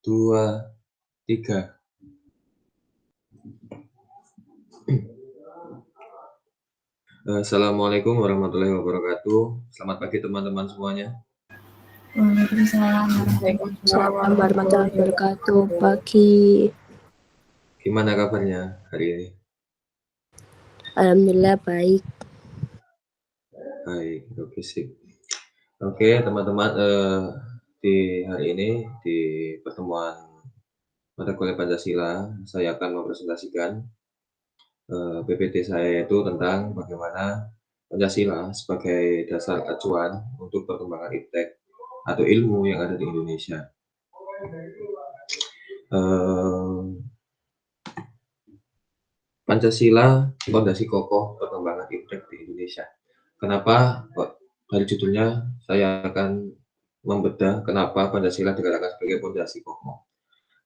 2, 3. Assalamualaikum warahmatullahi wabarakatuh. Selamat pagi teman-teman semuanya. Waalaikumsalam warahmatullahi wabarakatuh. Pagi. Gimana kabarnya hari ini? Alhamdulillah baik. Baik, oke sip. Oke teman-teman, di hari ini di pertemuan mata kuliah Pancasila, saya akan mempresentasikan PPT saya yaitu tentang bagaimana Pancasila sebagai dasar acuan untuk perkembangan iptek atau ilmu yang ada di Indonesia. Pancasila fondasi kokoh perkembangan iptek di Indonesia. Kenapa? Kok dari judulnya saya akan membedah kenapa Pancasila dikatakan sebagai fondasi kokoh.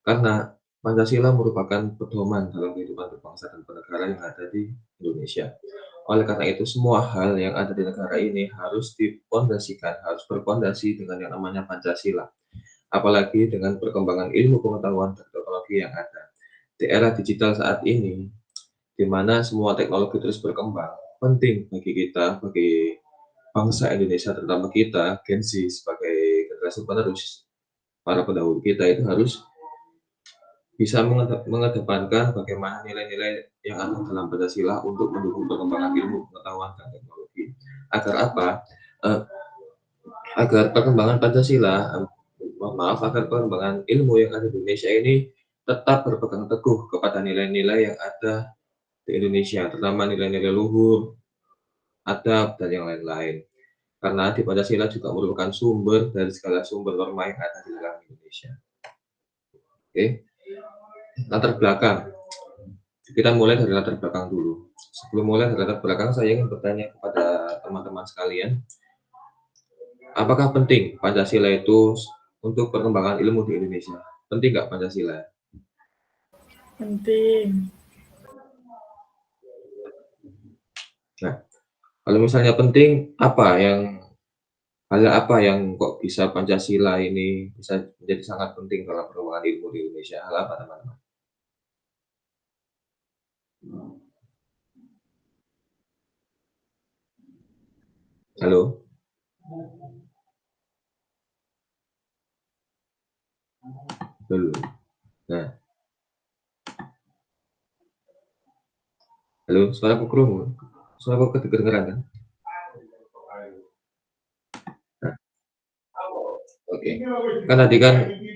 Karena Pancasila merupakan pedoman dalam kehidupan berbangsa dan bernegara yang ada di Indonesia. Oleh karena itu, semua hal yang ada di negara ini harus dipondasikan, harus berpondasi dengan yang namanya Pancasila. Apalagi dengan perkembangan ilmu pengetahuan dan teknologi yang ada. Di era digital saat ini, di mana semua teknologi terus berkembang, penting bagi kita, bagi bangsa Indonesia, terutama kita, Gen Z, sebagai generasi penerus, para pendahulu kita itu harus bisa mengedepankan bagaimana nilai-nilai yang ada dalam Pancasila untuk mendukung perkembangan ilmu, pengetahuan, dan teknologi. Agar apa? Agar perkembangan Pancasila, agar perkembangan ilmu yang ada di Indonesia ini tetap berpegang teguh kepada nilai-nilai yang ada di Indonesia, terutama nilai-nilai luhur, adab, dan yang lain-lain. Karena di Pancasila juga merupakan sumber dari segala sumber norma yang ada di dalam Indonesia. Oke, latar belakang. Kita mulai dari latar belakang dulu. Sebelum mulai dari latar belakang, saya ingin bertanya kepada teman-teman sekalian, apakah penting Pancasila itu untuk perkembangan ilmu di Indonesia? Penting nggak Pancasila? Penting. Nah, kalau misalnya penting, hal apa yang kok bisa Pancasila ini bisa menjadi sangat penting dalam perkembangan ilmu di Indonesia? Hal apa, teman-teman? Halo? Belum. Nah. Halo, suara aku kedengeran? Suara aku kedengeran kan? Nah. Oke. Kan tadi kan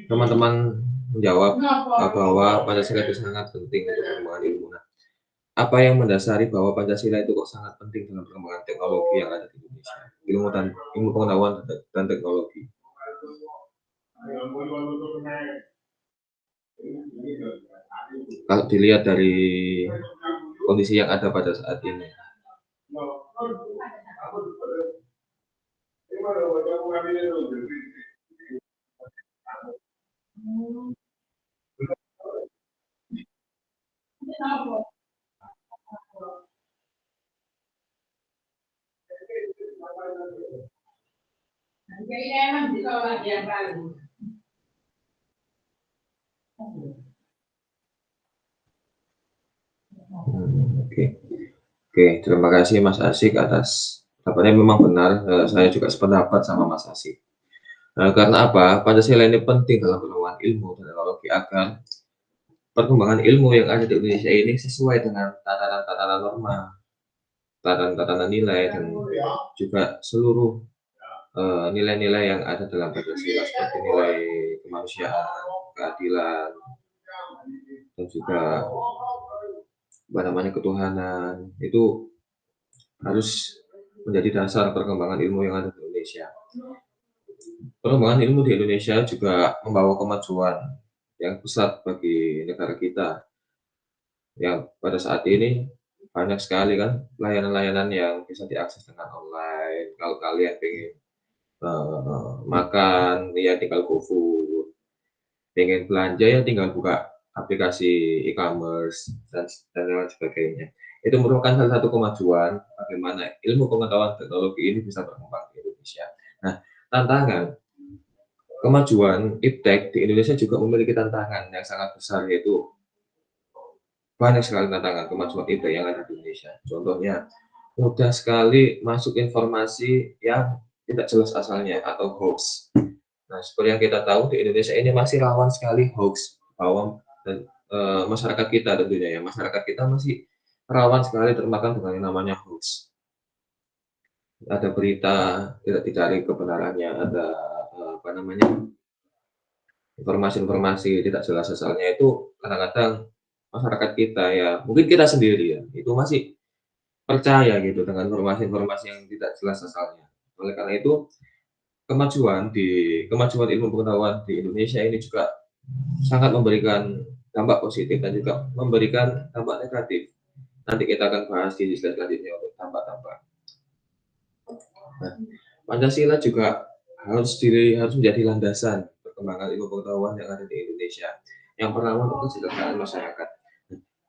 teman-teman menjawab bahwa Pancasila itu sangat penting untuk perkembangan ilmu. Nah, apa yang mendasari bahwa Pancasila itu kok sangat penting dalam perkembangan teknologi yang ada di Indonesia? Ilmu pengetahuan dan teknologi. Kalau dilihat dari kondisi yang ada pada saat ini. Oke, terima kasih Mas Asik atas pendapatnya. Memang benar, saya juga sependapat sama Mas Asik. Karena apa? Pancasila ini penting dalam perkembangan ilmu dan teknologi agar perkembangan ilmu yang ada di Indonesia ini sesuai dengan tatanan-tatanan norma, tatanan-tatanan nilai, dan juga seluruh nilai-nilai yang ada dalam Pancasila seperti nilai kemanusiaan, keadilan, dan juga ketuhanan. Itu harus menjadi dasar perkembangan ilmu yang ada di Indonesia. Perkembangan ilmu di Indonesia juga membawa kemajuan yang besar bagi negara kita. Yang pada saat ini banyak sekali kan layanan-layanan yang bisa diakses dengan online. Kalau kalian pengen makan, ya tinggal GoFood. Pengen belanja, ya tinggal buka aplikasi e-commerce dan lain sebagainya. Itu merupakan salah satu kemajuan bagaimana ilmu pengetahuan teknologi ini bisa berkembang di Indonesia. Nah, tantangan kemajuan iptek di Indonesia juga memiliki tantangan yang sangat besar, yaitu banyak sekali tantangan kemajuan iptek yang ada di Indonesia. Contohnya, mudah sekali masuk informasi yang tidak jelas asalnya atau hoax. Nah, seperti yang kita tahu di Indonesia ini masih rawan sekali hoax bahwa dan masyarakat kita tentunya ya, masyarakat kita masih rawan sekali termakan dengan yang namanya hoax. Ada berita tidak dicari kebenarannya, ada apa namanya, informasi-informasi tidak jelas asalnya itu kadang-kadang masyarakat kita ya, mungkin kita sendiri ya, itu masih percaya gitu dengan informasi-informasi yang tidak jelas asalnya. Oleh karena itu, kemajuan ilmu pengetahuan di Indonesia ini juga sangat memberikan dampak positif dan juga memberikan dampak negatif. Nanti kita akan bahas di slide selanjutnya untuk dampak-dampak. Nah, Pancasila juga harus menjadi landasan perkembangan ilmu pengetahuan yang ada di Indonesia. Yang pertama untuk kesejahteraan masyarakat.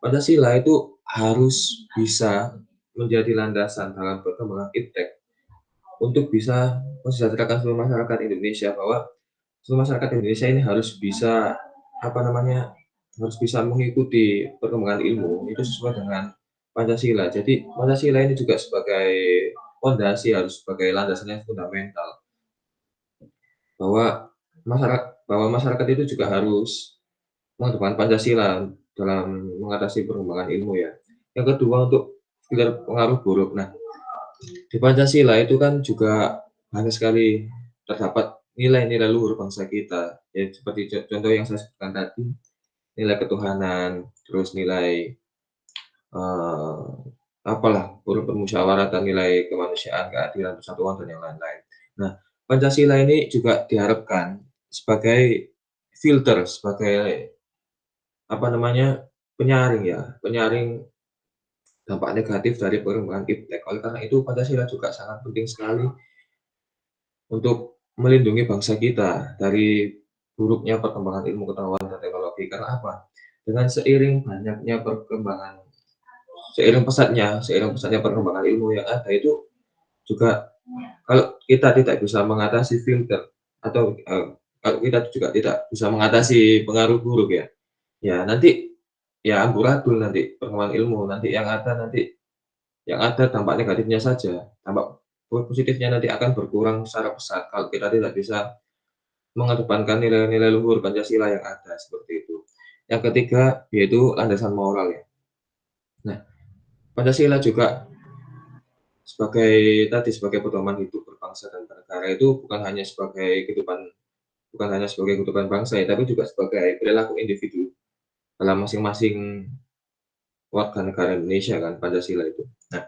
Pancasila itu harus bisa menjadi landasan dalam perkembangan iptek untuk bisa mensejahterakan seluruh masyarakat Indonesia, bahwa seluruh masyarakat Indonesia ini harus bisa apa namanya, harus bisa mengikuti perkembangan ilmu itu sesuai dengan Pancasila. Jadi Pancasila ini juga sebagai fondasi, harus sebagai landasan yang fundamental bahwa masyarakat itu juga harus mengedepankan Pancasila dalam mengatasi perkembangan ilmu ya. Yang kedua untuk pengaruh buruk. Nah, di Pancasila itu kan juga banyak sekali terdapat nilai-nilai luhur bangsa kita, ya seperti contoh yang saya sebutkan tadi, nilai ketuhanan, terus nilai, eee, apalah, bermusyawaratan, nilai kemanusiaan, keadilan, persatuan, dan yang lain-lain. Nah, Pancasila ini juga diharapkan sebagai filter, sebagai apa namanya, penyaring ya, penyaring dampak negatif dari perkembangan iptek. Oleh karena itu Pancasila juga sangat penting sekali untuk melindungi bangsa kita dari buruknya perkembangan ilmu pengetahuan dan teknologi. Karena apa? Dengan seiring pesatnya perkembangan ilmu yang ada itu juga kalau kita tidak bisa mengatasi filter atau, kalau kita juga tidak bisa mengatasi pengaruh buruk ya, ya nanti ya amburadul nanti perkembangan ilmu, yang ada dampak negatifnya saja, dampak positifnya nanti akan berkurang secara pesat kalau kita tidak bisa mengedepankan nilai-nilai luhur Pancasila yang ada, seperti itu. Yang ketiga, yaitu landasan moral ya. Nah, Pancasila juga sebagai pedoman hidup berbangsa dan bernegara itu bukan hanya sebagai kehidupan bangsa ya, tapi juga sebagai perilaku individu dalam masing-masing warga negara Indonesia kan, Pancasila itu. Nah,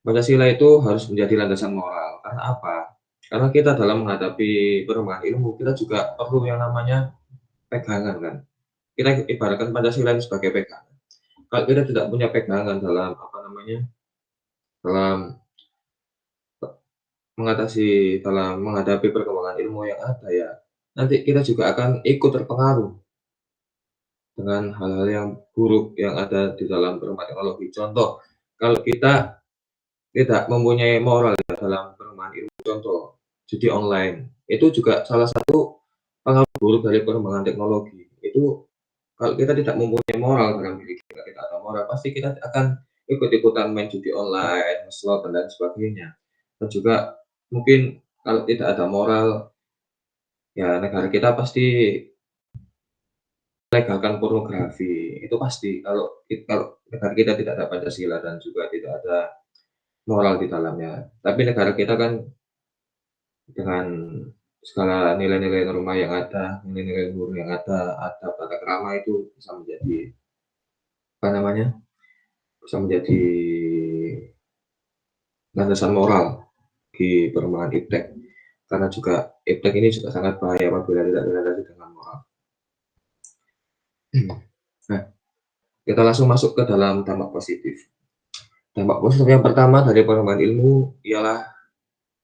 Pancasila itu harus menjadi landasan moral, karena apa? Karena kita dalam menghadapi perkembangan ilmu, kita juga perlu yang namanya pegangan kan. Kita ibaratkan Pancasila ini sebagai pegangan. Kalau kita tidak punya pegangan dalam apa namanya, dalam dalam menghadapi perkembangan ilmu yang ada ya, nanti kita juga akan ikut terpengaruh dengan hal-hal yang buruk yang ada di dalam perkembangan teknologi. Contoh, kalau kita tidak mempunyai moral ya dalam perkembangan ilmu, contoh judi online, itu juga salah satu pengaruh buruk dari perkembangan teknologi. Itu kalau kita tidak mempunyai moral dalam diri kita, kita ada moral, pasti kita akan ikut-ikutan main judi online, slot, dan lain sebagainya. Dan juga mungkin kalau tidak ada moral, ya negara kita pasti melegalkan pornografi, itu pasti kalau negara kita tidak ada Pancasila dan juga tidak ada moral di dalamnya. Tapi negara kita kan dengan segala nilai-nilai norma yang ada, nilai-nilai luhur yang ada tata krama itu bisa menjadi apa namanya, bisa menjadi landasan moral di perkembangan iptek. Karena juga iptek ini juga sangat bahaya apabila tidak dilandasi dengan moral. Nah, kita langsung masuk ke dalam dampak positif. Dampak positif yang pertama dari perkembangan ilmu ialah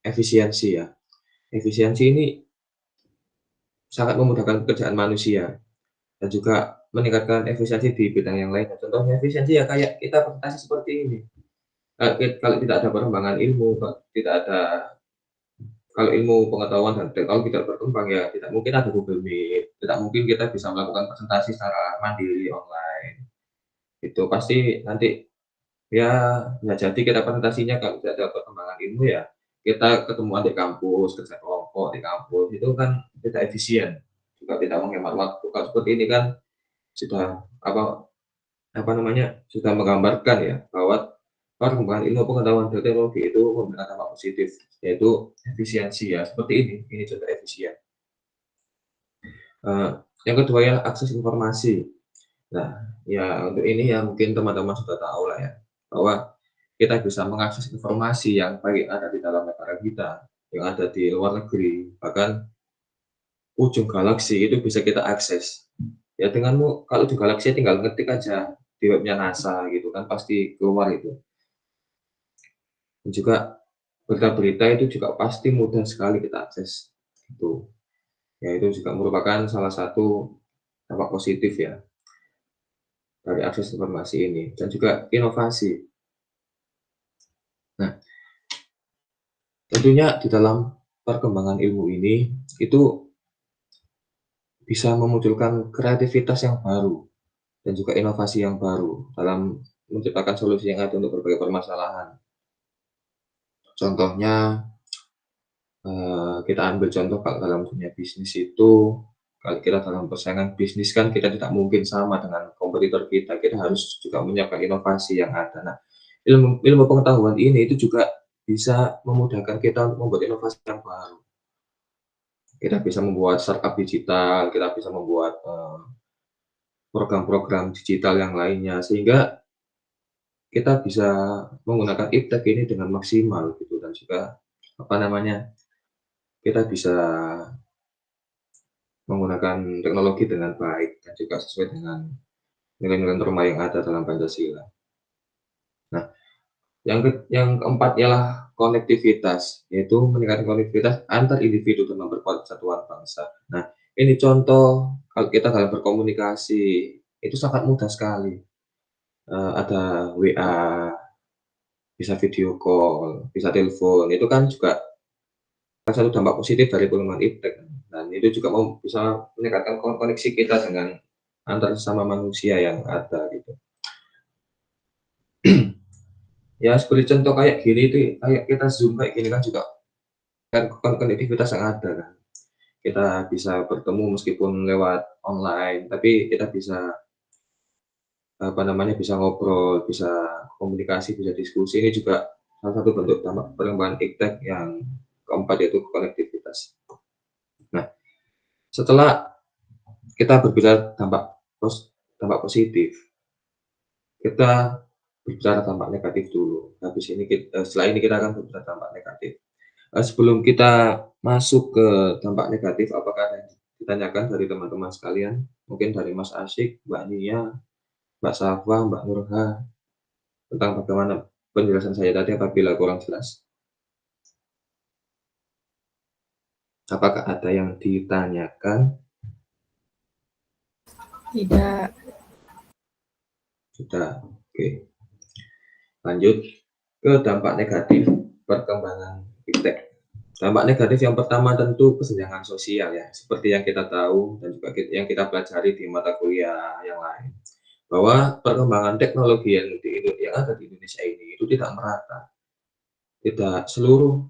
efisiensi ya. Efisiensi ini sangat memudahkan pekerjaan manusia dan juga meningkatkan efisiensi di bidang yang lainnya. Contohnya efisiensi ya kayak kita presentasi seperti ini. Kalau tidak ada perkembangan ilmu, tidak ada kalau ilmu pengetahuan dan teknologi tidak berkembang, ya tidak mungkin ada Google Meet, tidak mungkin kita bisa melakukan presentasi secara mandiri online. Itu pasti nanti ya jadi kita presentasinya kalau tidak ada perkembangan ilmu ya, kita ketemuan di kampus, kerja kelompok di kampus, itu kan tidak efisien, juga tidak menghemat waktu. Kalau seperti ini kan sudah apa namanya, sudah menggambarkan ya bahwa perkembangan ilmu pengetahuan dan teknologi itu memberikan dampak positif, yaitu efisiensi ya, seperti ini contoh efisien. Eee, yang kedua ya akses informasi. Nah, ya untuk ini ya mungkin teman-teman sudah tahu lah ya, bahwa kita bisa mengakses informasi yang baik ada di dalam negara kita, yang ada di luar negeri, bahkan ujung galaksi itu bisa kita akses. Ya kalau di galaksi tinggal ngetik aja di webnya NASA gitu kan pasti keluar itu. Dan juga berita-berita itu juga pasti mudah sekali kita akses, gitu. Ya itu juga merupakan salah satu dampak positif ya dari akses informasi ini dan juga inovasi. Nah, tentunya di dalam perkembangan ilmu ini, itu bisa memunculkan kreativitas yang baru dan juga inovasi yang baru dalam menciptakan solusi yang ada untuk berbagai permasalahan. Contohnya, kita ambil contoh kalau dalam dunia bisnis itu, kalau kita dalam persaingan bisnis kan kita tidak mungkin sama dengan kompetitor kita, kita harus juga menyiapkan inovasi yang ada. Nah, ilmu ilmu pengetahuan ini itu juga bisa memudahkan kita untuk membuat inovasi yang baru. Kita bisa membuat startup digital, kita bisa membuat, program-program digital yang lainnya, sehingga kita bisa menggunakan iptek ini dengan maksimal gitu dan juga, apa namanya, kita bisa menggunakan teknologi dengan baik dan juga sesuai dengan nilai-nilai norma yang ada dalam Pancasila. Nah, yang keempat ialah konektivitas, yaitu meningkatkan konektivitas antar individu dan memperkuat persatuan bangsa. Nah, ini contoh kalau kita dalam berkomunikasi itu sangat mudah sekali, ada WA, bisa video call, bisa telepon, itu kan juga salah satu dampak positif dari penggunaan iptek, dan itu juga bisa meningkatkan koneksi kita dengan antar sesama manusia yang ada gitu. Ya seperti contoh kayak gini itu, kayak kita Zoom kayak gini kan juga kan konektivitas yang ada kan. Kita bisa bertemu meskipun lewat online, tapi kita bisa, apa namanya, bisa ngobrol, bisa komunikasi, bisa diskusi, ini juga salah satu bentuk dampak perkembangan iptek yang keempat yaitu konektivitas. Nah, setelah kita berbicara dampak positif, kita berbicara dampak negatif dulu. Setelah ini kita akan berbicara dampak negatif. Sebelum kita masuk ke dampak negatif, apakah ada yang ditanyakan dari teman-teman sekalian? Mungkin dari Mas Asyik, Mbak Nia, Mbak Safa, Mbak Nurha, tentang bagaimana penjelasan saya tadi apabila kurang jelas? Apakah ada yang ditanyakan? Tidak. Sudah, oke. Lanjut ke dampak negatif perkembangan iptek. Dampak negatif yang pertama tentu kesenjangan sosial ya, seperti yang kita tahu dan juga yang kita pelajari di mata kuliah yang lain, bahwa perkembangan teknologi yang ada di Indonesia ini itu tidak merata. Tidak seluruh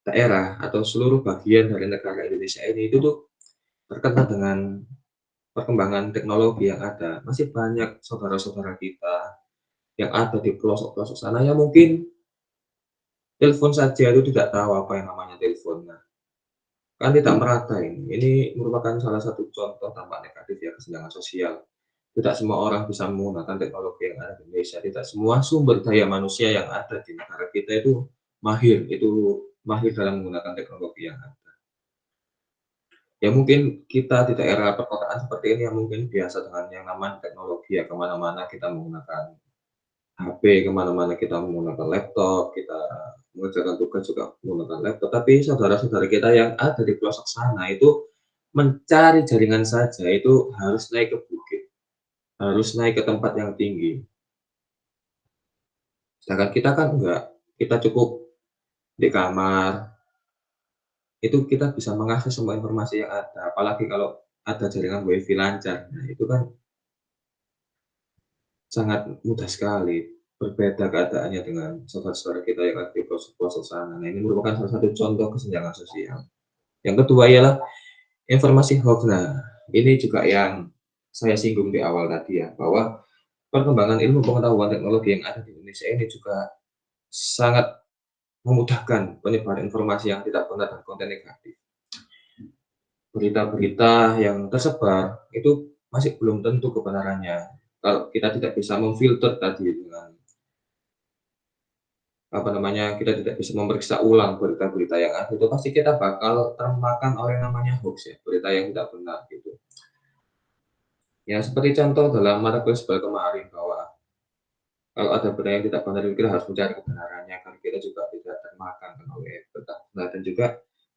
daerah atau seluruh bagian dari negara Indonesia ini itu tuh terkena dengan perkembangan teknologi yang ada. Masih banyak saudara-saudara kita yang ada di pelosok-pelosok sana yang mungkin telepon saja itu tidak tahu apa yang namanya telepon. Nah, kan tidak merata ini. Ini merupakan salah satu contoh dampak negatif ya kesenjangan sosial. Tidak semua orang bisa menggunakan teknologi yang ada di Indonesia. Tidak semua sumber daya manusia yang ada di negara kita itu mahir dalam menggunakan teknologi yang ada. Ya mungkin kita di daerah perkotaan seperti ini yang mungkin biasa dengan yang namanya teknologi ya, kemana-mana kita menggunakan HP, kemana-mana kita menggunakan laptop, kita mengerjakan tugas juga menggunakan laptop. Tapi saudara-saudara kita yang ada di pelosok sana itu mencari jaringan saja itu harus naik ke bukit, harus naik ke tempat yang tinggi. Sedangkan kita kan enggak, kita cukup di kamar, itu kita bisa mengakses semua informasi yang ada, apalagi kalau ada jaringan WiFi lancar. Nah, itu kan sangat mudah sekali, berbeda keadaannya dengan saudara-saudara kita yang ada di pelosok-pelosok sana. Nah, ini merupakan salah satu contoh kesenjangan sosial. Yang kedua ialah informasi hoax. Nah, ini juga yang saya singgung di awal tadi ya, bahwa perkembangan ilmu pengetahuan teknologi yang ada di Indonesia ini juga sangat memudahkan penyebaran informasi yang tidak benar dan konten negatif. Berita-berita yang tersebar itu masih belum tentu kebenarannya. Kalau kita tidak bisa memfilter tadi dengan apa namanya, kita tidak bisa memeriksa ulang berita-berita yang ada, itu pasti kita bakal termakan oleh namanya hoax ya, berita yang tidak benar gitu. Ya seperti contoh dalam artikel sebelah kemarin bahwa kalau ada berita yang tidak benar, kita harus mencari kebenarannya agar kita juga tidak termakan oleh berita benar, dan juga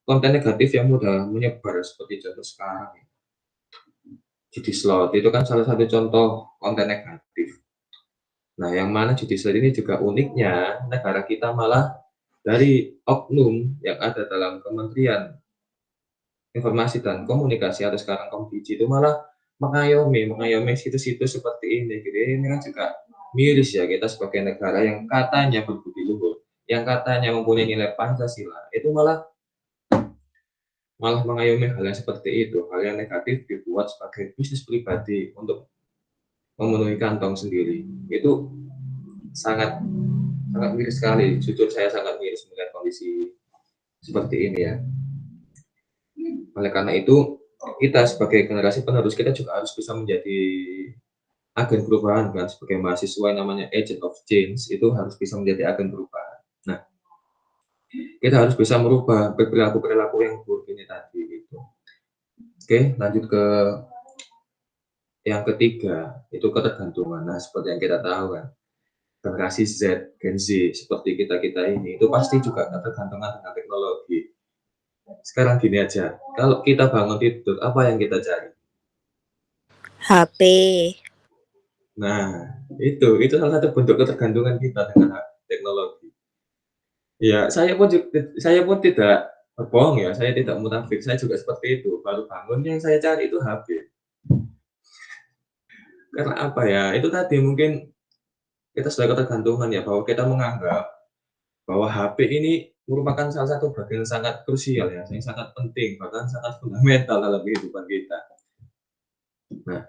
konten negatif yang mudah menyebar seperti contoh sekarang ya. Judi slot itu kan salah satu contoh konten negatif. Nah, yang mana judi slot ini juga uniknya negara kita malah dari oknum yang ada dalam Kementerian Informasi dan Komunikasi atau sekarang Komdiji itu malah mengayomi situs-situs seperti ini gitu. Ini kan juga miris ya kita sebagai negara yang katanya berbudi luhur, yang katanya mempunyai nilai Pancasila, itu malah malah mengayomi hal yang seperti itu, hal yang negatif dibuat sebagai bisnis pribadi untuk memenuhi kantong sendiri. Itu sangat sangat miris sekali. Jujur saya sangat miris melihat kondisi seperti ini ya. Oleh karena itu, kita sebagai generasi penerus kita juga harus bisa menjadi agen perubahan kan, sebagai mahasiswa yang namanya agent of change itu harus bisa menjadi agen perubahan. Nah, kita harus bisa merubah perilaku-perilaku yang buruk ini tadi gitu. Oke, lanjut ke yang ketiga, itu ketergantungan. Nah, seperti yang kita tahu kan, generasi Z, Gen Z seperti kita-kita ini itu pasti juga ketergantungan dengan teknologi. Sekarang gini aja, kalau kita bangun tidur, apa yang kita cari? HP. Nah, itu salah satu bentuk ketergantungan kita dengan teknologi. Ya, saya pun tidak berbohong ya, saya tidak munafik, saya juga seperti itu. Baru bangun yang saya cari itu HP. Karena apa ya, itu tadi mungkin kita sudah ketergantungan ya, bahwa kita menganggap bahwa HP ini merupakan salah satu bagian sangat krusial ya, yang sangat penting, bahkan sangat fundamental dalam kehidupan kita. Nah,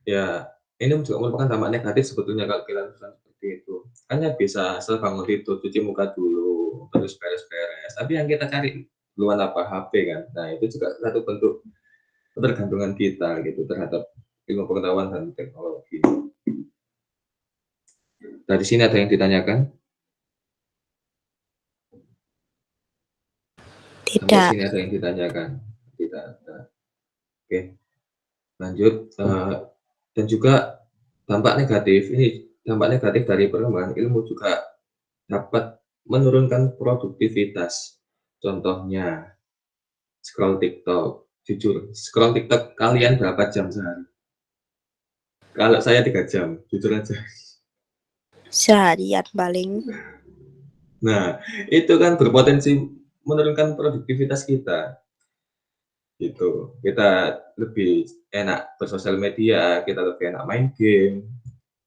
ya ini juga merupakan dampak negatif sebetulnya kalau kita lakukan seperti itu. Hanya bisa setelah bangun tidur, cuci muka dulu, terus beres-beres. Tapi yang kita cari duluan apa? HP kan. Nah, itu juga satu bentuk ketergantungan kita gitu terhadap ilmu pengetahuan dan teknologi. Dari sini ada yang ditanyakan? Sampai Tidak. sini ada yang ditanyakan? Tidak ada. Oke, lanjut. Dan juga dampak negatif dari perkembangan ilmu juga dapat menurunkan produktivitas. Contohnya scroll TikTok. Jujur, scroll TikTok kalian berapa jam sehari? Kalau saya 3 jam, jujur aja. Seharian paling. Nah, itu kan berpotensi menurunkan produktivitas kita. Gitu. Kita lebih enak bersosial media, kita lebih enak main game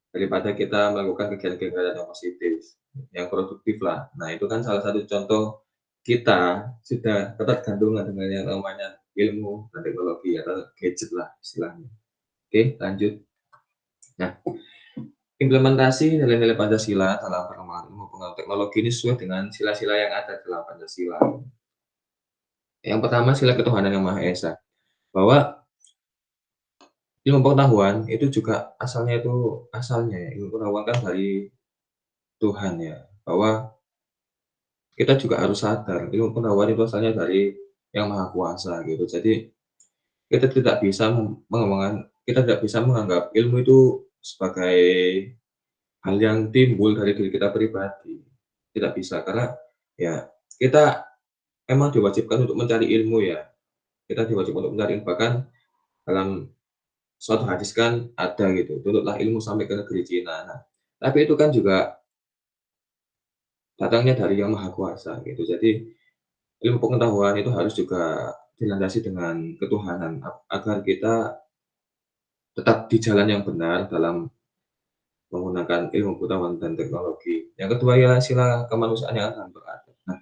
daripada kita melakukan kegiatan-kegiatan yang positif, yang produktif lah. Nah, itu kan salah satu contoh kita sudah ketergantungan dengan yang namanya ilmu dan teknologi atau gadget lah istilahnya. Oke, lanjut. Nah, implementasi nilai-nilai Pancasila dalam perkembangan ilmu pengetahuan teknologi ini sesuai dengan sila-sila yang ada dalam Pancasila. Yang pertama, sila ketuhanan yang Maha Esa. Bahwa ilmu pengetahuan itu juga asalnya ya, ilmu pengetahuan kan dari Tuhan ya, bahwa kita juga harus sadar ilmu pengetahuan itu asalnya dari Yang Maha Kuasa gitu. Jadi kita tidak bisa menganggap ilmu itu sebagai hal yang timbul dari diri kita pribadi. Tidak bisa karena ya kita memang diwajibkan untuk mencari ilmu ya. Kita diwajibkan untuk mencari ilmu, bahkan dalam suatu hadis kan ada gitu, tuntutlah ilmu sampai ke negeri Cina. Nah, tapi itu kan juga datangnya dari Yang Maha Kuasa gitu. Jadi ilmu pengetahuan itu harus juga dilandasi dengan ketuhanan agar kita tetap di jalan yang benar dalam menggunakan ilmu pengetahuan dan teknologi. Yang kedua ialah sila kemanusiaan yang akan beradab. Nah,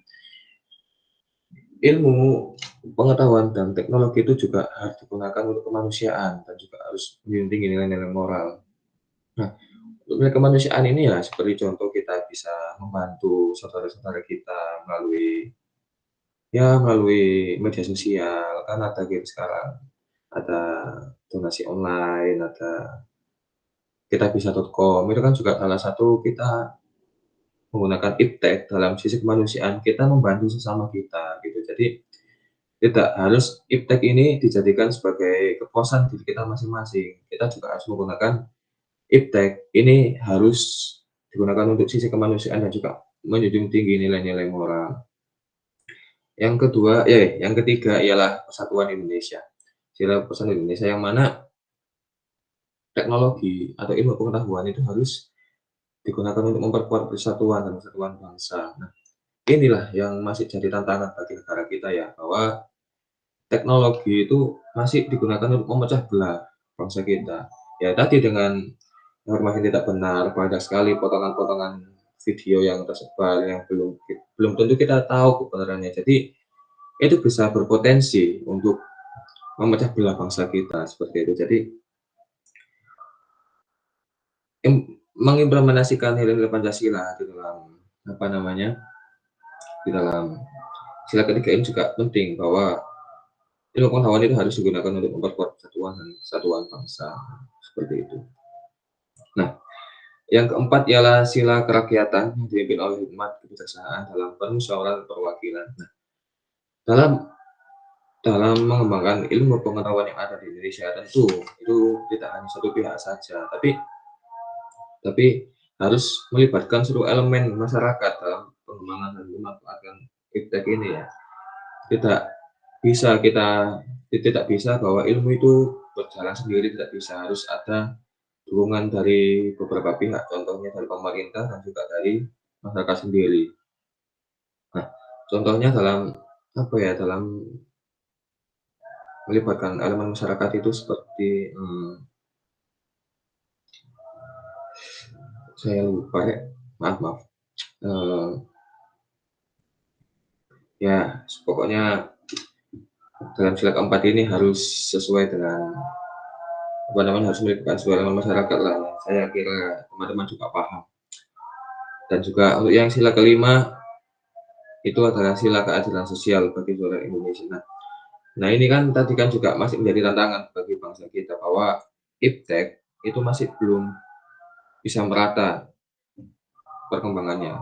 ilmu pengetahuan dan teknologi itu juga harus digunakan untuk kemanusiaan dan juga harus menjunjung tinggi nilai-nilai moral. Nah, nilai kemanusiaan ini ya seperti contoh kita bisa membantu saudara-saudara kita melalui media sosial, kan ada game sekarang, ada donasi online, ada kitabisa.com, itu kan juga salah satu kita menggunakan iptek dalam sisi kemanusiaan, kita membantu sesama kita gitu. Jadi tidak harus iptek ini dijadikan sebagai kepuasan diri kita masing-masing. Kita juga harus menggunakan iptek ini harus digunakan untuk sisi kemanusiaan dan juga menjunjung tinggi nilai-nilai moral. Yang ketiga ialah persatuan Indonesia. Sila persatuan Indonesia yang mana teknologi atau ilmu pengetahuan itu harus digunakan untuk memperkuat persatuan dan kesatuan bangsa. Nah, inilah yang masih jadi tantangan bagi negara kita ya, bahwa teknologi itu masih digunakan untuk memecah belah bangsa kita. Ya tadi dengan informasi tidak benar, banyak sekali potongan-potongan video yang tersebar yang belum belum tentu kita tahu kebenarannya. Jadi itu bisa berpotensi untuk memecah belah bangsa kita seperti itu. Jadi mengimplementasikan nilai-nilai Pancasila di dalam apa namanya, di dalam sila ketiga ini juga penting bahwa ilmu pengetahuan itu harus digunakan untuk memperkuat persatuan dan kesatuan bangsa seperti itu. Nah, yang keempat ialah sila kerakyatan yang dipimpin oleh hikmat kebijaksanaan dalam permusyawaratan perwakilan. Nah, dalam dalam mengembangkan ilmu pengetahuan yang ada di Indonesia tentu itu tidak hanya satu pihak saja, tapi harus melibatkan seluruh elemen masyarakat dalam pengembangan dan pemanfaatan iptek ini ya. Tidak bisa kita tidak bisa bahwa ilmu itu berjalan sendiri, tidak bisa, harus ada dukungan dari beberapa pihak, contohnya dari pemerintah dan juga dari masyarakat sendiri. Nah, contohnya dalam melibatkan elemen masyarakat itu seperti, saya lupa ya, maaf. Ya pokoknya dalam sila keempat ini harus sesuai dengan, harus melibatkan seluruh elemen masyarakat lah ya, saya kira teman-teman juga paham. Dan juga untuk yang sila kelima, itu adalah sila keadilan sosial bagi seluruh Indonesia. Nah ini kan tadi kan juga masih menjadi tantangan bagi bangsa kita bahwa iptek itu masih belum bisa merata perkembangannya,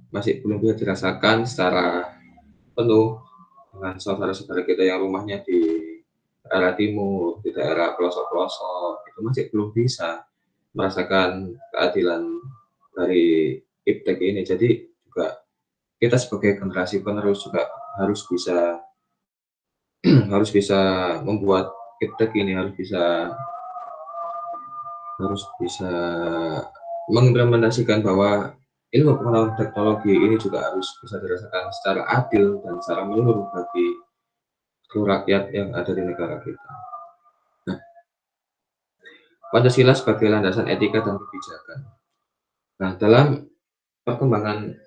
masih belum bisa dirasakan secara penuh dengan saudara-saudara kita yang rumahnya di daerah timur, di daerah pelosok-pelosok, itu masih belum bisa merasakan keadilan dari iptek ini. Jadi juga kita sebagai generasi penerus juga harus bisa harus bisa membuat iptek ini, harus bisa mengimplementasikan bahwa ilmu pengetahuan teknologi ini juga harus bisa dirasakan secara adil dan secara menyeluruh bagi seluruh rakyat yang ada di negara kita. Nah, Pancasila sebagai landasan etika dan kebijakan. Nah, dalam perkembangan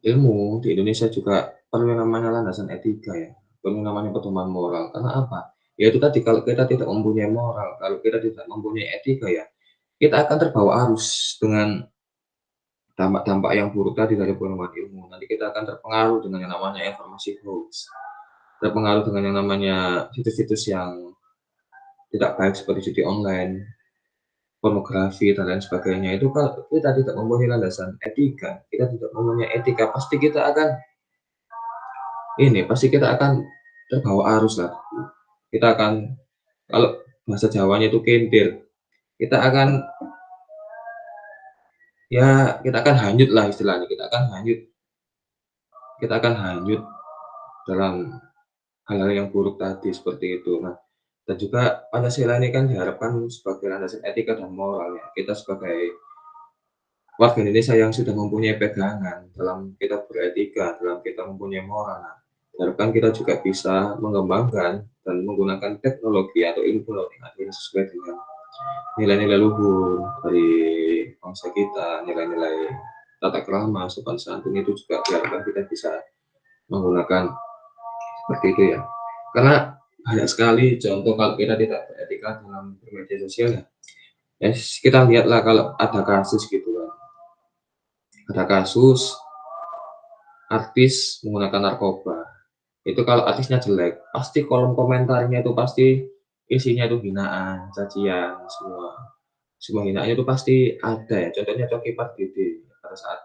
ilmu di Indonesia juga perlu yang namanya landasan etika ya, perlu yang namanya pedoman moral. Karena apa? Ya itu tadi, kalau kita tidak mempunyai moral, kalau kita tidak mempunyai etika ya, kita akan terbawa arus dengan dampak-dampak yang buruk tadi dari pengembangan ilmu. Nanti kita akan terpengaruh dengan yang namanya informasi hoax, terpengaruh dengan yang namanya situs-situs yang tidak baik seperti judi online, pornografi dan lain sebagainya. Itu kalau kita tidak mempunyai landasan etika, kita tidak mempunyai etika, pasti kita akan terbawa arus lah. Kita akan, kalau bahasa Jawanya itu kentir, kita akan kita akan hanyut lah istilahnya, kita akan hanyut dalam hal-hal yang buruk tadi seperti itu. Nah, dan juga Pancasila ini kan diharapkan sebagai landasan etika dan moral ya. Kita sebagai warga Indonesia yang sudah mempunyai pegangan dalam kita beretika, dalam kita mempunyai moral. Nah, Diharapkan kita juga bisa mengembangkan dan menggunakan teknologi atau ilmu yang sesuai dengan nilai-nilai luhur dari bangsa kita, nilai-nilai tata krama, sopan santun itu juga diharapkan kita bisa menggunakan seperti itu ya. Karena banyak sekali contoh kalau kita tidak beretika dalam bermedia sosial ya. Ya kita lihatlah kalau ada kasus gitu kan. Ada kasus artis menggunakan narkoba. Itu kalau artisnya jelek, pasti kolom komentarnya itu pasti isinya itu hinaan, cacian, semua hinaannya itu pasti ada ya. Contohnya Coki Pardede pada saat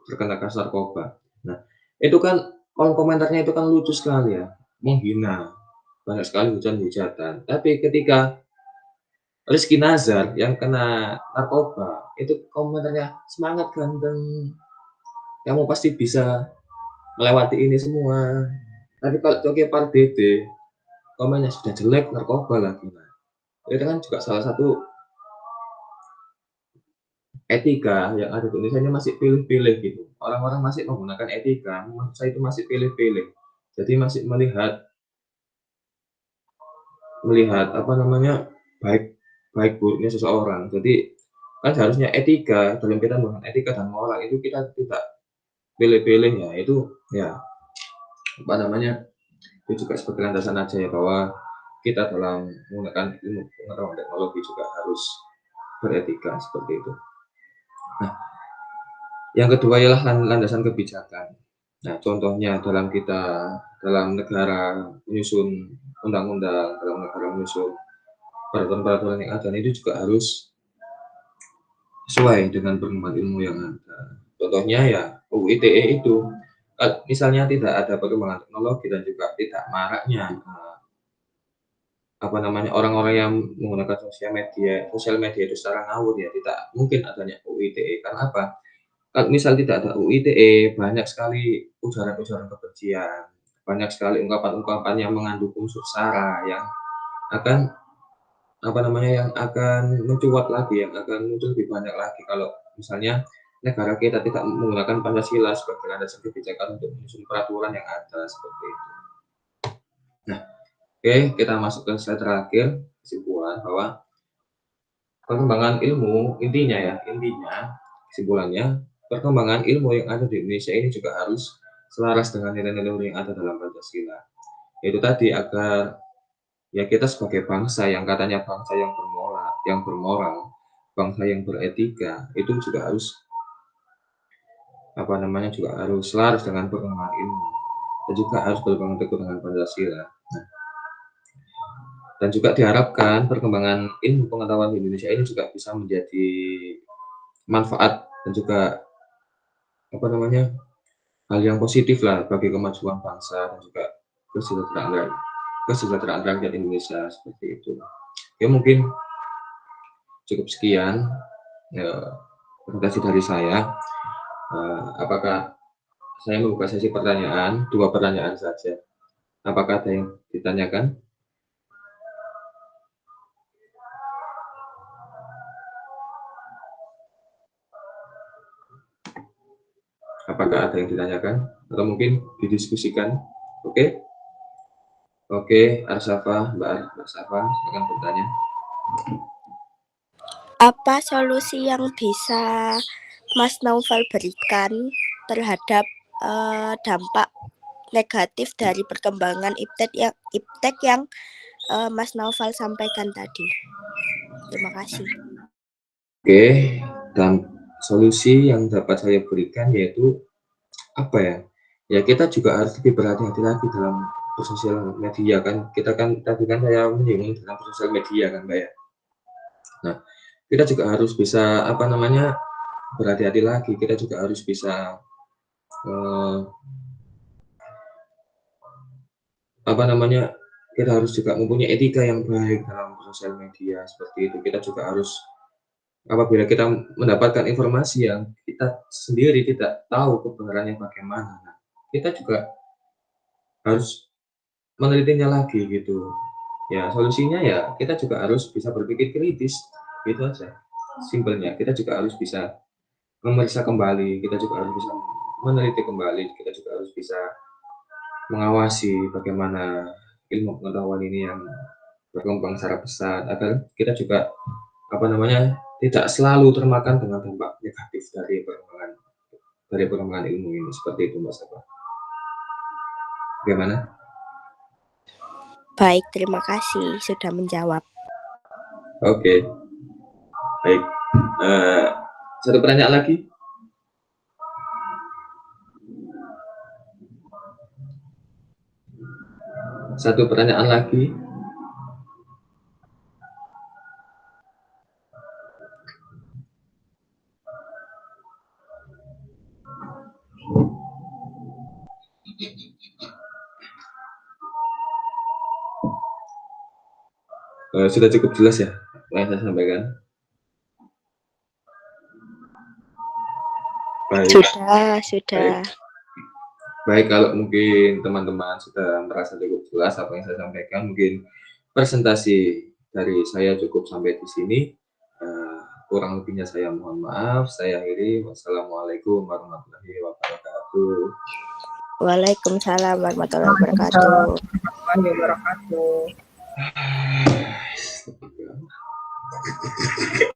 terkena kasus narkoba. Nah, itu kan kolom komentarnya itu kan lucu sekali ya, menghina, banyak sekali hujat-hujatan. Tapi ketika Rizky Nazar yang kena narkoba, itu komentarnya, "Semangat ganteng, kamu pasti bisa melewati ini semua." Tapi kalau Coki Pardede, komennya, "Sudah jelek narkoba lagi." Nah, itu kan juga salah satu etika yang ada di Indonesia ini masih pilih-pilih gitu. Orang-orang masih menggunakan etika, menurut saya itu masih pilih-pilih. Jadi masih melihat melihat apa namanya, baik baik buruknya seseorang. Jadi kan seharusnya etika, dalam kita menggunakan etika dan moral itu kita tidak pilih-pilih ya, itu ya apa namanya, itu juga sebagai landasan aja ya bahwa kita dalam menggunakan ilmu pengetahuan teknologi juga harus beretika seperti itu. Nah, yang kedua ialah landasan kebijakan. Nah, contohnya dalam negara menyusun undang-undang, dalam negara menyusun peraturan-peraturan yang ada, itu juga harus sesuai dengan perkembangan ilmu yang ada. Contohnya ya UU ITE itu, misalnya tidak ada perkembangan teknologi dan juga tidak maraknya apa namanya, orang-orang yang menggunakan sosial media itu secara ngawur ya, tidak mungkin adanya UU ITE. Karena apa? Kalau misal tidak ada UU ITE, banyak sekali ujaran-ujaran kebencian, banyak sekali ungkapan-ungkapan yang mengandung unsur sara yang akan apa namanya, yang akan mencuat lagi, yang akan muncul lebih banyak lagi kalau misalnya negara kita tidak menggunakan Pancasila sebagai landasan kebijakan untuk menyusun peraturan yang ada, seperti itu. Nah, oke, kita masuk ke slide terakhir, kesimpulan bahwa perkembangan ilmu intinya kesimpulannya, perkembangan ilmu yang ada di Indonesia ini juga harus selaras dengan nilai-nilai yang ada dalam Pancasila. Yaitu tadi agar ya kita sebagai bangsa yang katanya bangsa yang bermoral, bangsa yang beretika, itu juga harus apa namanya, juga harus selaras dengan perkembangan ilmu dan juga harus berpegang teguh dengan Pancasila. Nah, dan juga diharapkan perkembangan ilmu pengetahuan di Indonesia ini juga bisa menjadi manfaat dan juga apa namanya, hal yang positif lah bagi kemajuan bangsa dan juga kesejahteraan kesejahteraan rakyat Indonesia, seperti itu. Ya mungkin cukup sekian presentasi dari saya. Apakah saya membuka sesi pertanyaan, 2 pertanyaan saja. Apakah ada yang ditanyakan? Apakah ada yang ditanyakan? Atau mungkin didiskusikan? Oke? Oke, Arsafa, Mbak Arsafa, silakan bertanya. Apa solusi yang bisa Mas Naufal berikan terhadap dampak negatif dari perkembangan iptek yang Mas Naufal sampaikan tadi? Terima kasih. Oke, dan solusi yang dapat saya berikan yaitu apa ya? Ya kita juga harus lebih berhati-hati lagi dalam bersosial media kan. Kita kan tadi kan saya menyinggung dalam bersosial media kan, Mbak ya. Nah, kita juga harus bisa apa namanya, berhati-hati lagi. Kita juga harus bisa apa namanya, kita harus juga mempunyai etika yang baik dalam sosial media, seperti itu. Kita juga harus apabila kita mendapatkan informasi yang kita sendiri tidak tahu kebenarannya bagaimana, nah, kita juga harus menelitinya lagi gitu. Ya solusinya ya kita juga harus bisa berpikir kritis, gitu aja. Simpelnya, kita juga harus bisa memeriksa kembali, kita juga harus bisa meneliti kembali, kita juga harus bisa mengawasi bagaimana ilmu pengetahuan ini yang berkembang secara pesat, agar kita juga tidak selalu termakan dengan dampak negatif dari perkembangan ilmu ini. Seperti itu, Mbak Sapa. Bagaimana? Baik, terima kasih sudah menjawab. Oke, baik. Satu pertanyaan lagi. Satu pertanyaan lagi. Sudah cukup jelas ya yang saya sampaikan? Baik. Sudah. Baik, kalau mungkin teman-teman sudah merasa cukup jelas apa yang saya sampaikan, mungkin presentasi dari saya cukup sampai di sini. Kurang lebihnya saya mohon maaf. Saya akhiri. Wassalamualaikum warahmatullahi wabarakatuh. Waalaikumsalam warahmatullahi wabarakatuh. Warahmatullahi wabarakatuh.